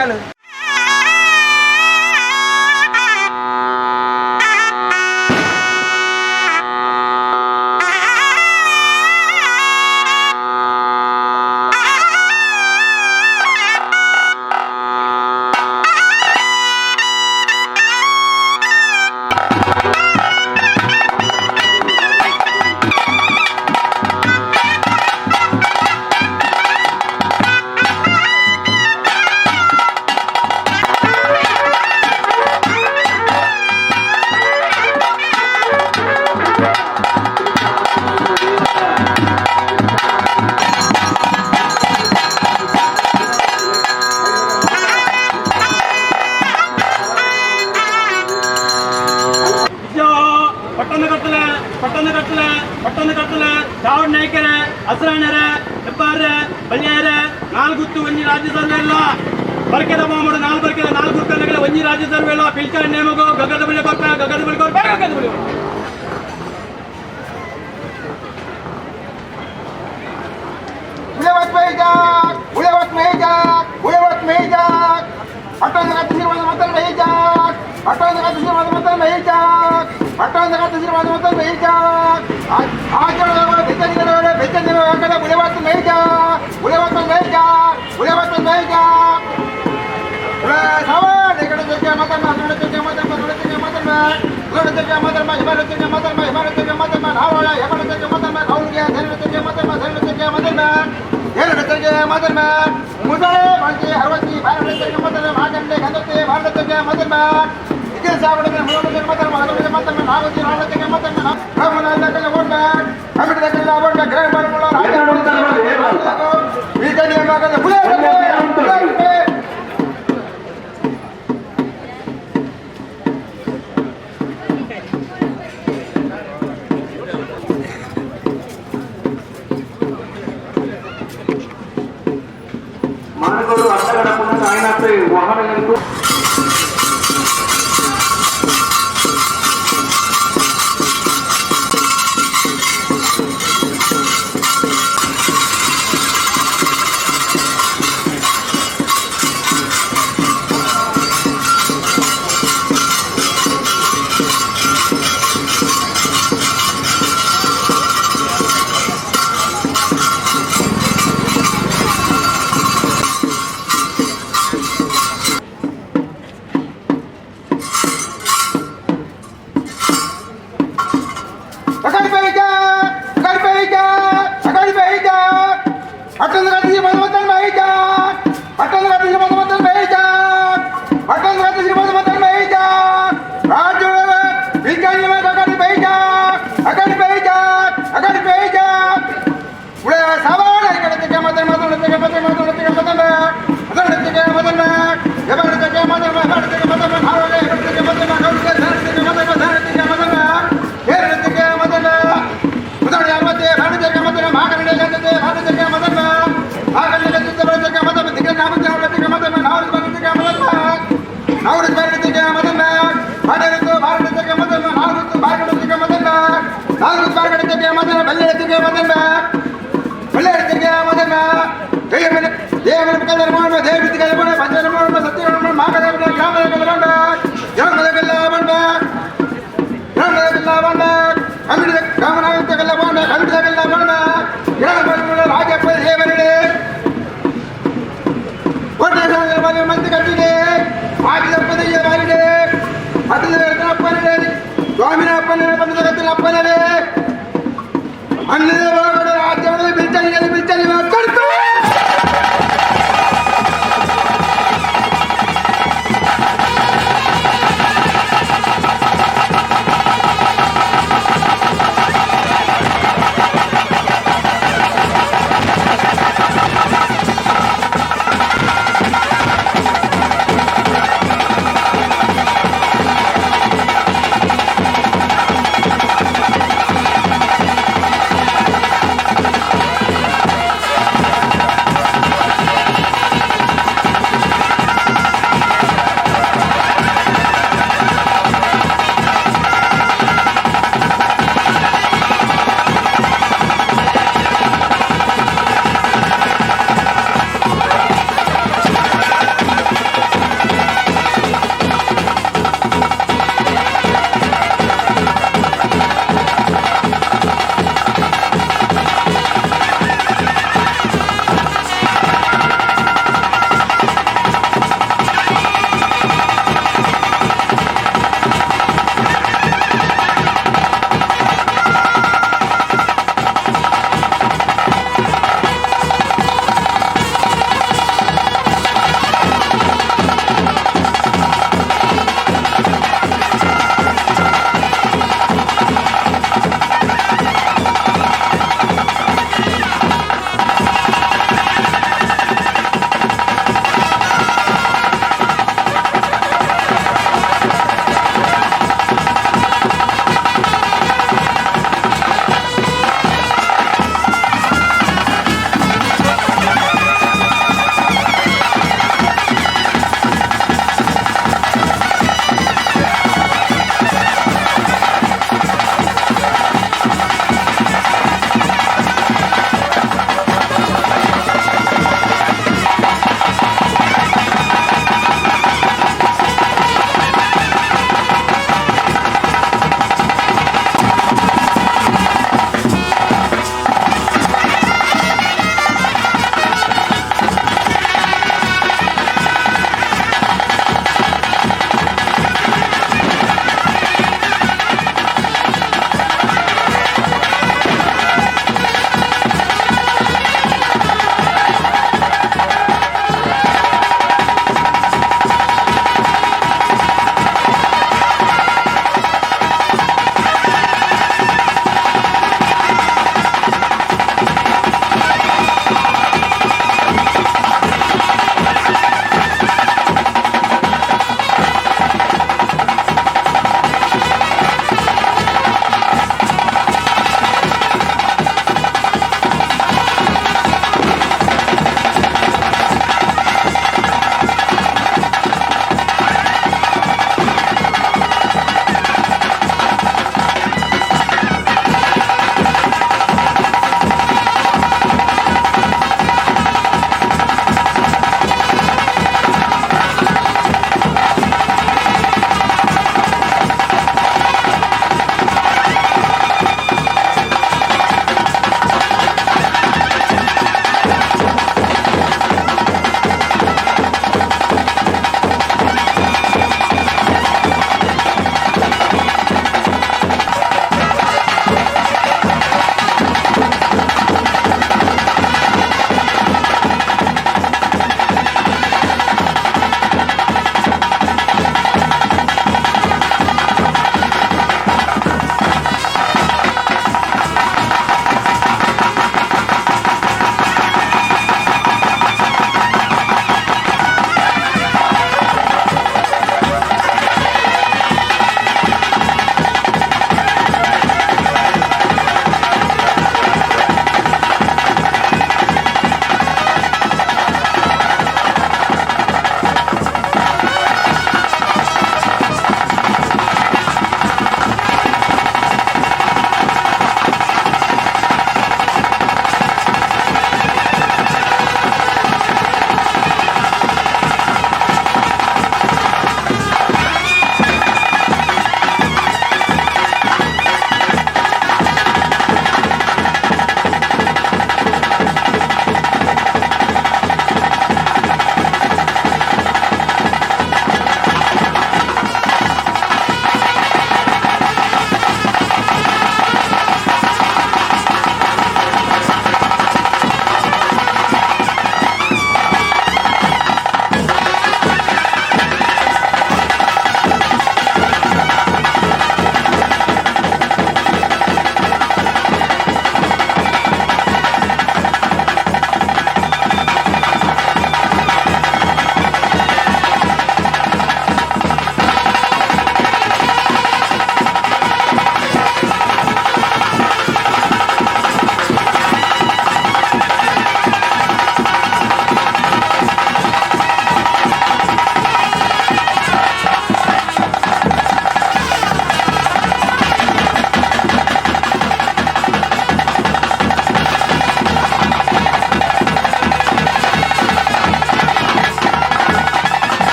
ಕಾಲು ಪಟ್ಟಣಕಟ್ಟಲೆ ದಾವಣಗೆರೆ ಹಸರಾಣೆರೆ ಹೆಬ್ಬಾರೆ ಬಲ್ಯಾರೆ ನಾಲ್ಗುತ್ತು ಒಂಜಿ ರಾಜ್ಯ ಸರ್ವೆಲ್ಲ ಬರ್ಕೆದ ಮಾಮೂಡು ನಾಲ್ಕು ಬರ್ಕೆದ ನಾಲ್ಕು ಕನ್ನಗಳ ಒಂಜಿ ರಾಜ್ಯ ಸರ್ವೆಲ್ಲ ಪಿಲ್ಚಾರ ನೇಮಗೋ ಗಗದ ಬಳಿ ಕೊಟ್ಟ ಗಗದ ಬಳಿ ಕೊಡ್ಬೇಕು ಗಗದ ಬಳಿ ಉಳವತ್ ಮೇಜಾಕ್ ಪಟ್ಟಣದ ಶ್ರೀವಾದ ಮತ ಮೇಜಾಕ್ ಪಟ್ಟಣದ ಶ್ರೀವಾದ ಮತ ಮೇಜಾಕ್ ಪಟ್ಟಣದ ಶ್ರೀವಾದ ಮತ ಮೇಜಾಕ್ ಆಚರಣೆ ಬೆಚ್ಚನಿಗೆ ಬೆಚ್ಚನಿಗೆ ಯಾಕಂದ್ರೆ ಉಳವತ್ ಮೇಜಾಕ್ ಉಳವತ್ ಮೇಜಾಕ್ ಉಳವತ್ ಮೇಜಾಕ್ ಸವಾಲ್ ಕಡೆ ಮತನ್ನ ಸುಡಕ್ಕೆ ಮತನ್ನ ಸುಡಕ್ಕೆ ಮತನ್ನ ಸುಡಕ್ಕೆ ಮತನ್ನ ಹಿಮಾಲಯಕ್ಕೆ ಮತನ್ನ ಹಿಮಾಲಯಕ್ಕೆ ಮತನ್ನ ನಾವಳ ಹಿಮಾಲಯಕ್ಕೆ ಮತನ್ನ ಕೌಲ್ಗೆ ಧರ್ಮಕ್ಕೆ ಮತನ್ನ ಧರ್ಮಕ್ಕೆ ಮತನ್ನ ಹೇರಡಕ್ಕೆ ಮತನ್ನ ಮುದಳೆ ಬಾಕಿ ಹರವತಿ ಭಾರತಕ್ಕೆ ಮತನ್ನ ಮಾಗಂಡೆ ಗಂಧತೆ ಭಾರತಕ್ಕೆ ಮತನ್ನ ಇಕೆ ಸಾವಡಕ್ಕೆ ಮುದಳೆ ಮತನ್ನ ಮತನ್ನ ಮತನ್ನ ನಾವತಿ ನಾವತಿಗೆ ಮತನ್ನ ರಾಮನಾಥಕ್ಕೆ ಓಟ ಕಮಿಟಿಗೆ ಓಟ ಗ್ರಹ ಬರಮುಳ ರಾಜ ಈ ಕಡೆ ಮಗನ ಬುಲೆ ಮಾನವರು ಅರ್ಥಗಡ ಪುನಃ ಆಯ್ನಾಗ್ತವೆ ವಾಹನಗಳಿಗೂ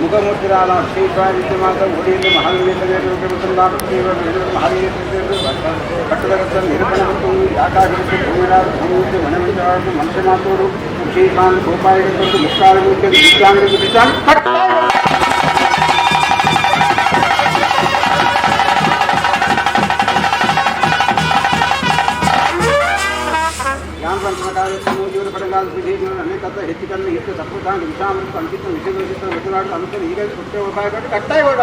ముఖమూర్తిరాల శ్రీపాదిత్యమాత ఒడియందు పట్టుదలతో నిరూపణకు ఆకాశించి భూమిరాలు భూమికి వనమించడానికి మనిషి మాతోడు శ్రీకాంత్ గోపాయుడు ముక్కాలు ಹೆಚ್ಚಿಕನ್ನು ಎಷ್ಟು ತಪ್ಪು ತಾಂಡು ವಿಷಾಮೃತ ಅಂಕಿತ ವಿಷಯ ವಿಷಯವಾಡು ಅಂಶ ಈಗ ಕೊಟ್ಟೆ ಉಪಾಯ ಕೊಟ್ಟು ಕಟ್ಟಾಗಿ ಹೊರಡ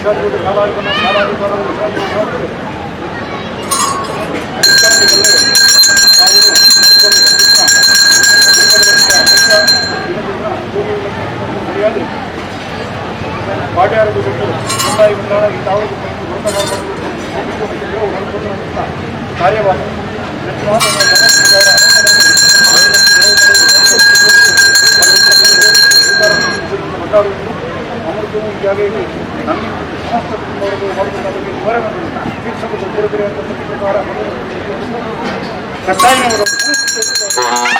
ವಿಶ್ವಾಸಗಳು ಕಾಲಾಧಿಪನ ಕಾಲಾಧಿಕಾರದ ವಿಶ್ವಾಸಗಳು ಪಾಠ್ಯಾರದು ಬಿಟ್ಟು ಮುಂದಾಗಿ ಮುಂದಾದ ಈ ತಾವು ಕಾರ್ಯವಾಗಿ ಅಮೃತ ಜಾಗೆಯಲ್ಲಿ ನಮ್ಮ ಸಮಸ್ತ ಕುಟುಂಬವರೆಗೂ ಮಾಡಿಕೊಂಡವರಿಗೆ ವಿವರವನ್ನು ವೀಕ್ಷಕರು ಕೊಡುತ್ತಾರೆ ಅಂತ ಕಡ್ಡಾಯವರು Thank you.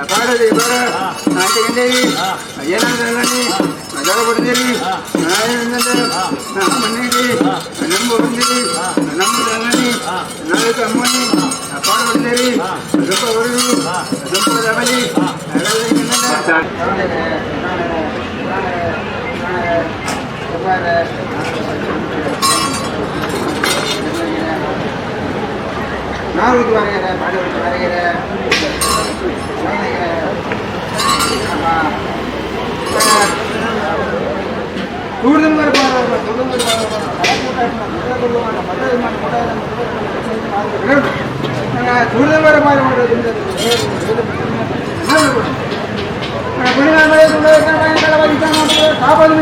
ಪಾಡದೆ ಬರ ನಾಟಕಂದೇರಿ ಏನಾದ್ರಲ್ಲಿ ಜಗ ಬಡ್ದೇರಿ ಮನೆಗೆ ನಂಬು ಬಂದಿರಿ ನಂಬುದಲ್ಲಿ ನಾಲ್ಕು ಅಮ್ಮನಿ ಪಾಡ ಬಡ್ದೇರಿ ದುಃಖ ಬರುದು ದುಃಖದ ಬಲಿ ನಾಲ್ಕು ಹೊರಗಿದೆ ಪಾಡಿ ಹೊರಗಿದೆ ಕಾಪಾಡು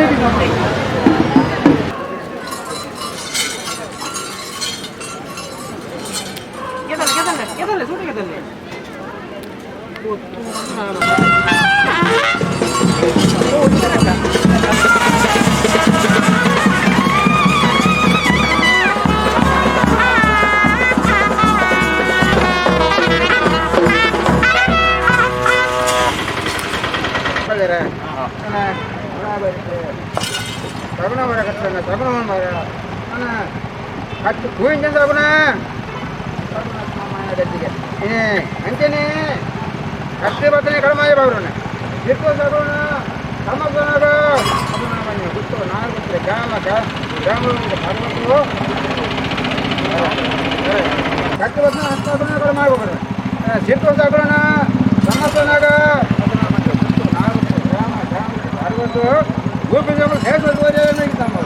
ಸಗುಣ ಮರ ಕಟ್ಟ ಸಗುಣ ಮರ ಕಟ್ಟು ಹೂವಿನ ಸಗುಣ ಗದ್ದಿಗೆ ಅಂಚೆನೆ ಕಟ್ಟಿ ಬರ್ತನೆ ಕಡಿಮೆ ಬರೋಣ ಇಟ್ಟು ಸಗುಣ ಸಮಸನಾಗ ಬನ್ನಿ ಬಿಟ್ಟು ನಾನು ಬಿಟ್ಟರೆ ಗ್ರಾಮ ಕಟ್ಟಿ ಬರ್ತನೆ ಹತ್ತು ಕಡಿಮೆ ಆಗ್ಬೇಕು ಸಿಟ್ಟು ಸಗುಣ ಸಮಸನಾಗ ಊಪಿ ಹೇಳ್ಬೋದು ನಮ್ಮ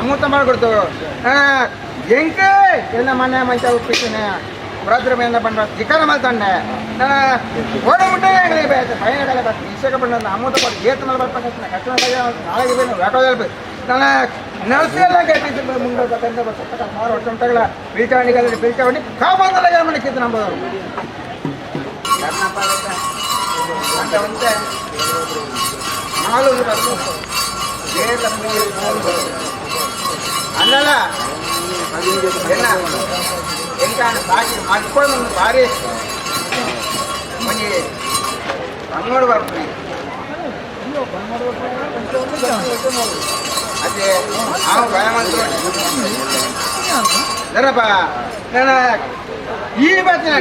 ಅಮೂತ ಮಾಡಿಕೊಡ್ತು ಎಂಕ ಎಲ್ಲ ಮನೆ ಮಂಚ ಉಪ್ಪಿಟ್ಟಿನ ಭದ್ರಮೆಯಿಂದ ಬಂದ ಚಿಕನ ಮಾಡ್ತಾನೆ ಓಡ ಮುಟ್ಟೆ ಪೈನಗಳ ಬರ್ತೀನಿ ಇಷ್ಟಕ ಬಂದ ಅಮೂತ ಪಟ್ಟು ಏತ ಮೇಲೆ ಬರ್ತಾನೆ ಕಷ್ಟ ನಾಳೆಗೆ ಬೇಕು ವ್ಯಾಪಾರ ನಾನು ನರ್ಸೆಲ್ಲ ಕೇಳಿದ್ದು ಮುಂದೆ ಸುಮಾರು ವರ್ಷ ತಗಳ ಬೀಚಾವಣಿಗಳಲ್ಲಿ ಬೀಚಾವಣಿ ಕಾಪಾಡಲ್ಲ ಮನೆಕ್ಕಿತ್ತು ನಂಬೋದವರು ನಾಲ್ಕು ಅಲ್ಲಲ್ಲ ಎಂಕ ಬಾಕಿ ಮಾಡ್ಕೊಂಡು ಒಂದು ಭಾರಿ ಮನೆ ಬಂಗೋಡು ಬರ್ತೀನಿ ಅದೇ ನಾವು ಭಯವಂತರು ನರಪ್ಪ ನನ್ನ ಈ ಬರ್ತೀನಿ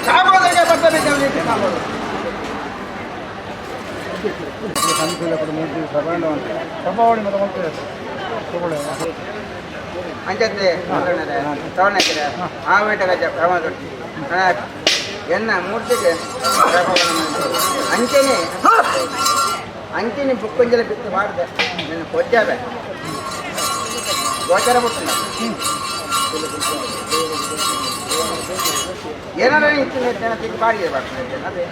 ಕಾಪಾಡೋದಕ್ಕೆ ಬರ್ತಬೇಕು ಕಾಪಾಡೋದು ಅಂಚತ್ತೆ ತವಣಕ್ಕೆ ಆಮೇಟಗ ಎನ್ನ ಮೂರ್ತಿಗೆ ಅಂಚೆನೆ ಬುಕ್ಕೊಂಜಲ ಬಿತ್ತು ಮಾಡಿದೆ ನನ್ನ ಕೊಜ್ಜಾವೆ ಗೋಚರ ಬಿಟ್ಟು ಏನಾರ ಇತ್ತು ಬಾಡಿಗೆ ಬರ್ತದೆ ಅದೇ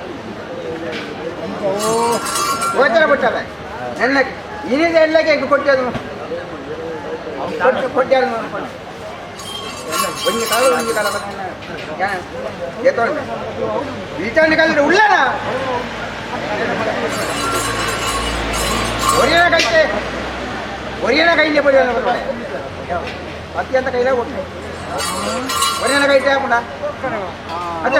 ಗೋಚರ ಬಿಟ್ಟಲ್ಲ ನನ್ನ ಇನ್ನಿದೆ ಎಲ್ಲಕ್ಕೆ ಕೊಟ್ಟದು ಕೊಟ್ಟಾರ ಒಂದು ಕಾಲ ವಿಚಾರಣೆ ಕಾಲ ಉಳ್ಳಣ ಹೊರಿಯ ಕಟ್ಟೆ ಒರಿಯನ ಕೈಲೇ ಬರೆಯೋಣ ಬರೋಣ ಅತ್ಯಂತ ಕೈಲೇ ಕೊಟ್ಟು ಒರಿಯನ ಕೈ ಹಾಕೊಂಡ ಅದೇ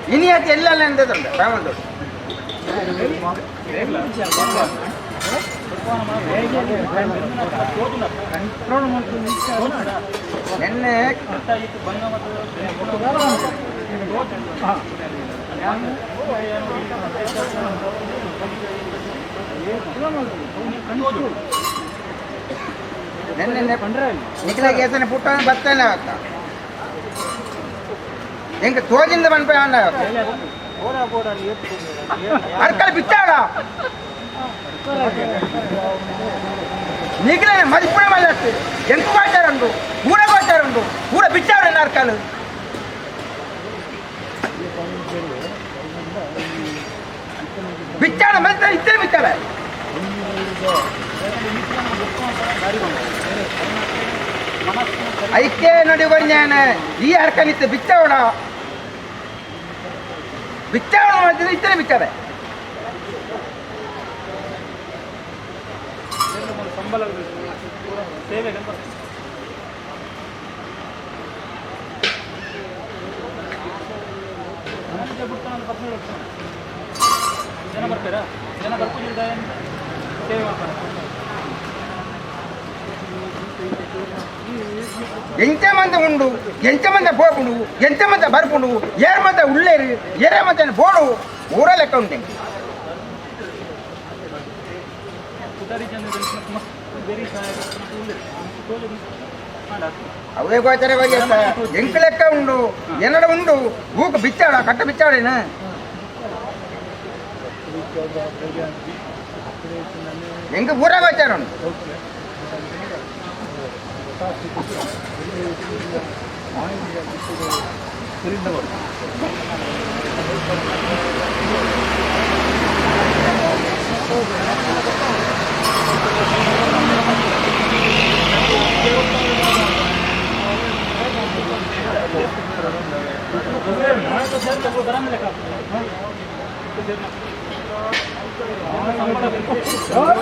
ಇನಿ ಅದು ಎಲ್ಲ ಎಂತದುಂಟು ರಾಮಂದು ನಿನ್ನೆ ನಿಖಿಲ ಕೇಸನ ಪುಟ್ಟ ಬರ್ತಾನೆ ಅವತ್ತ ಹೆಂಗ ತೋಜಿಂದ ಬಂದ್ಪ ಅರ್ಕಲ್ ಬಿಟ್ಟಾಡ ನಿಖಿಲ ಮದಿಪುಣ ಮಲ್ಲ ಎಂಟು ಕೊಟ್ಟಾರುಂಟು ಕೂಡ ಬಿಟ್ಟಾಡ ಅರ್ಕಲ್ ಬಿಚ್ಚಾಡ ಮತ್ತೆ ಇದ್ದೇ ಬಿಚ್ಚಾಡ ಐಕ್ಯ ನೋಡಿ ಬಂಜಾನ ಈ ಅರ್ಕನಿತ್ತು ಬಿಚ್ಚಾವಡ ಮಾಡಿದ್ರೆ ಇತ್ತೇ ಬಿಚ್ಚಾಡ ಜನ ಬರ್ತಾರಾ ಜನ ಬರ್ಕೊಂಡಿದ್ದ ಸೇವೆ ಮಾಡ್ತಾರೆ ಎಂಚಮಂದ ಉಂಡು ಎಂಚಮಂದ ಹೋಗುಂಡು ಎಂಚಮಂದ ಬರ್ಪುಂಡು ಏರ್ಮಂದ ಉಳ್ಳೇರು ಏರಮಂದ ಬೋಡು ಊರ ಲೆಕ್ಕ ಉಂಟೆ ಅವೇ ಗೋಚರ ಎಂಕ ಲೆಕ್ಕ ಉಂಡು ಎನ್ನಡ ಉಂಡು ಹೂಕ ಬಿಚ್ಚಾಡ ಕಟ್ಟ ಬಿಚ್ಚಾಡೇನ ಎಂಕ ಊರ ಗೋಚಾರ ಉಂಟು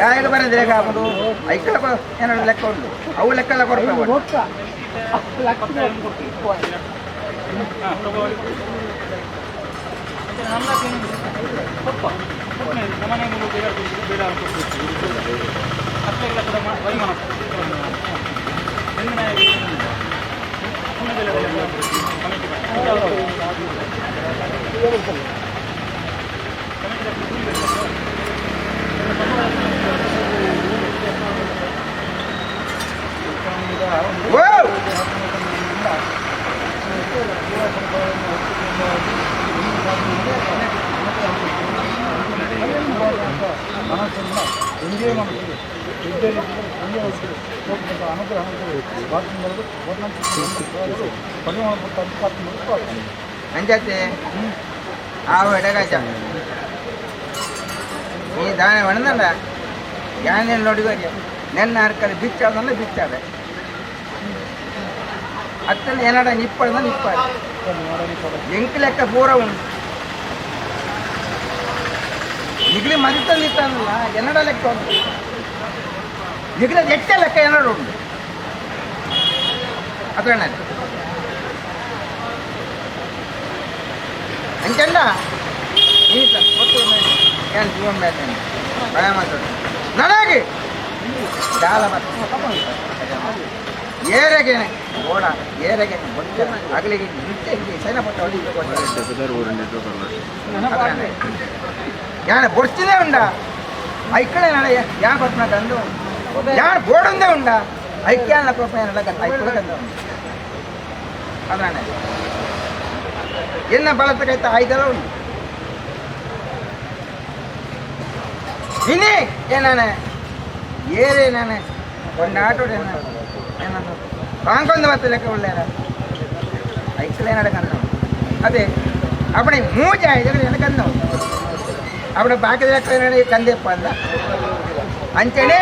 ಯಾಕೆ ಬರೋದು ಲೆಕ್ಕ ಹಾಕೋದು ಐಕಲ ಏನಾದ್ರು ಲೆಕ್ಕ ಉಂಟು ಅವು ಲೆಕ್ಕ ಎಲ್ಲ ಕೊಡ್ಬೇಕು ಅಂಜತ್ತೆ ಆವು ಎಡಗಾಚ ಈ ದಾನೆ ಒಣದಂಡ ಯಾನೇನು ನೋಡಿ ನೆನ್ನ ಅರ್ಕಲ್ಲಿ ಬಿಚ್ಚಾಡ್ದಂದ್ರೆ ಬಿಚ್ಚಾಡೆ ಅತ್ತಲ್ಲಿ ಏನಾಡ ನಿಪ್ಪಳ್ದ ನಿಪ್ಪಾಡ ಎಂಕ ಲೆಕ್ಕ ಪೂರ ಉಂಟು ನಿಗ್ಲಿ ಮದಿತ ನಿತ್ತಲ್ಲ ಎನ್ನಡ ಲೆಕ್ಕ ಉಂಟು ನಿಗ್ಲ ಎಟ್ಟ ಲೆಕ್ಕ ಎನ್ನಡ ಉಂಟು ಅದ್ರ ಅಂಚಲ್ಲ ಈತ ಏನು ಜೀವನ ಬೇಕಂತ ಭಯ ಮಾತಾಡ ನನಗೆ ಜಾಲ ಏರೆಗೇನೆ ಓಡ ಏರೆಗೇನೆ ಬೊಟ್ಟ ಅಗಲಿಗೆ ನಿತ್ಯ ಸೈನ ಪಟ್ಟ ಯಾನ ಬೊಡ್ಸಿನೇ ಉಂಡ ಐಕ್ಕಡೆ ನಾಳೆ ಯಾನ್ ಕೊಟ್ಟನ ಕಂದು ಯಾನ್ ಬೋಡುಂದೇ ಉಂಡ ಐಕ್ಯಾನ ಕೊಪ್ಪ ಏನಲ್ಲ ಐಕ್ಕಡೆ ಕಂದ ಅದ್ರ ಎನ್ನ ಬಳತಕೈತ ಐದೆಲ್ಲ ಉಂಟು ಇನಿ ಏನಾನೆ ಏರೇ ನಾನೆ ಒಂದು ಆಟೋಡೆ ಏನಂತ ಕಾಂಕೊಂದು ಮತ್ತೆ ಲೆಕ್ಕ ಒಳ್ಳೆಯ ಐಕ್ಲೇ ನಡಕಂದ ಅದೇ அப்படி மூஞ்சி ஆயுதங்கள் எனக்கு அந்த அப்படி பார்க்கறது ಕಂದೆಪ್ಪ ಅಂದ ಅಂಚನೆ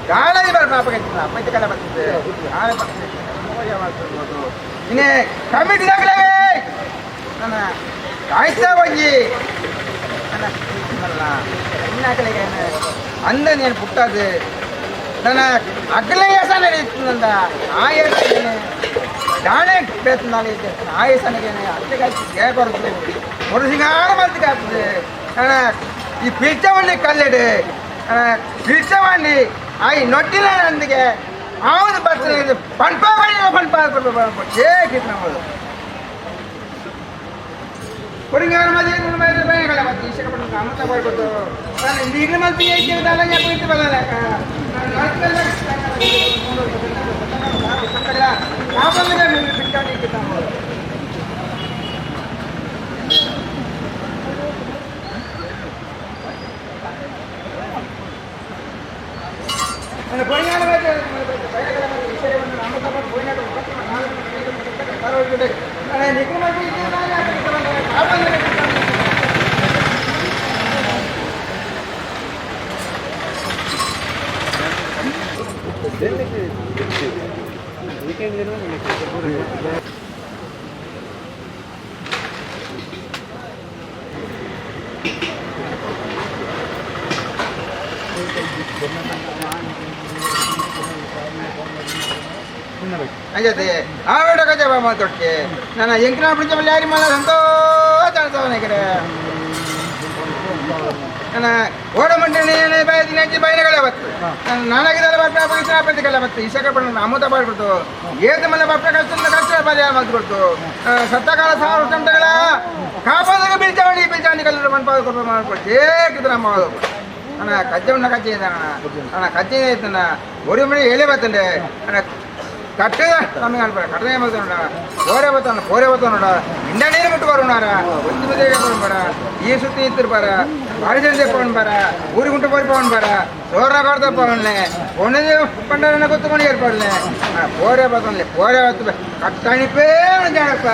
ಕಾಳಜಿ ಬರ ಪಾಪ ಕಟ್ಟಿಲ್ಲ ಅಪ್ಪೈತೆ ಕಲ ಬರ್ತದೆ ನಾಳೆ ಬರ್ತದೆ ಇನ್ನೇ ಕಮಿಟಿದಾಗಲೇ ನನ್ನ ಕಾಯ್ತಾ ಬಂಜಿ ನನ್ನ ಇನ್ನಾಕಲಿಗೆ ಅಂದ ನೀನು ಪುಟ್ಟದು ನನ್ನ ಅಗ್ಲ ಯಸನ ಇರ್ತಂದ ಆ ಯಸನೇ ದಾಣೆ ಬೇತನಾಲೆ ಆ ಯಸನಿಗೆ ಅಷ್ಟಕ್ಕೆ ಕೇಳ್ಬಾರ್ದು ಮುರುಸಿಗಾರ ಮಂದಿಗೆ ಆಗ್ತದೆ ಈ ಪಿಚ್ಚವಣ್ಣಿ ಕಲ್ಲಿಡು ಪಿಚ್ಚವಣ್ಣಿ ಆ ಈ ನೊಟ್ಟಿನ ನಂದಿಗೆ ಅವನು ಬರ್ತಾನೆ ಪಂಪ ನಮ್ಮದು ಕೊರಿಂಗಾರ ಮದುವೆ ಮತ್ತೆ ಇಷ್ಟಪಟ್ಟು ಅಮೃತ ಬರ್ಬೋದು ಈಗಲೇ ಮತ್ತೆ ಐತಿ ಬರಲ್ಲ ಅಂಜತೆ ಆವೇಡ ಕಜೆ ಮಾತೊಟ್ಟೆ ನನ್ನ ಎಂಕಿನ ಬಿಡಿಸಬಲ್ಲ ಯಾರಿ ಮಾಡ ಸಂತೋಷ ನನ್ನ ಓಡ ಮಂಡಳಿ ಬಾಯಿ ನೆಂಚಿ ಬೈನಗಳೇ ಬತ್ತು ನನಗಿದೆಲ್ಲ ಬರ್ತಾ ಬತ್ತು ಇಸಕ ಪಡ ಅಮೃತ ಬಾಡ್ಬಿಡ್ತು ಏತ ಮಲ್ಲ ಬರ್ತಾ ಕಷ್ಟ ಬಾರಿ ಮಾಡ್ಬಿಡ್ತು ಸತ್ತಕಾಲ ಸಾವಿರ ಗಂಟೆಗಳ ಕಾಪಾದಾಗ ಬೀಳ್ಚಾವಣಿ ಕಲ್ಲರು ಮನ್ಪಾದ ಕೊಟ್ಟು ಮಾಡ್ಕೊಡ್ತು ಏಕಿದ್ರು ನಮ್ಮ ನನ್ನ ಕಜ್ಜೆ ಕಚ್ಚೆ ಇದೆ ನನ್ನ ಕಚ್ಚೆ ಇತ್ತಣ್ಣ ಒಡಿ ಮನೆ ಎಲೆ ಬತ್ತಂಡೆ ನನ್ನ ಕಟ್ಟೆ ನಮಗೆ ಅನ್ಬೇಡ ಕಟ್ಟೆ ಬರ್ತೋಣ ಪೋರೆ ಬರ್ತೋಣ ಇಂಡ ನೀರು ಬಿಟ್ಟು ಬರೋಣಾರ ಒಂದು ಮದುವೆ ಬೇಡ ಈ ಸುತ್ತಿ ಇತ್ತಿರ್ಬಾರ ಭಾರಿ ಜನ ಬಾರ ಊರಿ ಗುಂಟು ಬಾರ ಸೋರ ಬಾರ್ದ ಪವನ್ಲೆ ಒಣದೆ ಪಂಡರನ್ನ ಗೊತ್ತುಕೊಂಡು ಏರ್ಪಡ್ಲೆ ಪೋರೆ ಬರ್ತೋನ್ಲೆ ಪೋರೆ ಬತ್ತ ಕಟ್ಟಣಿಪೇ ಜಾಣಪ್ಪ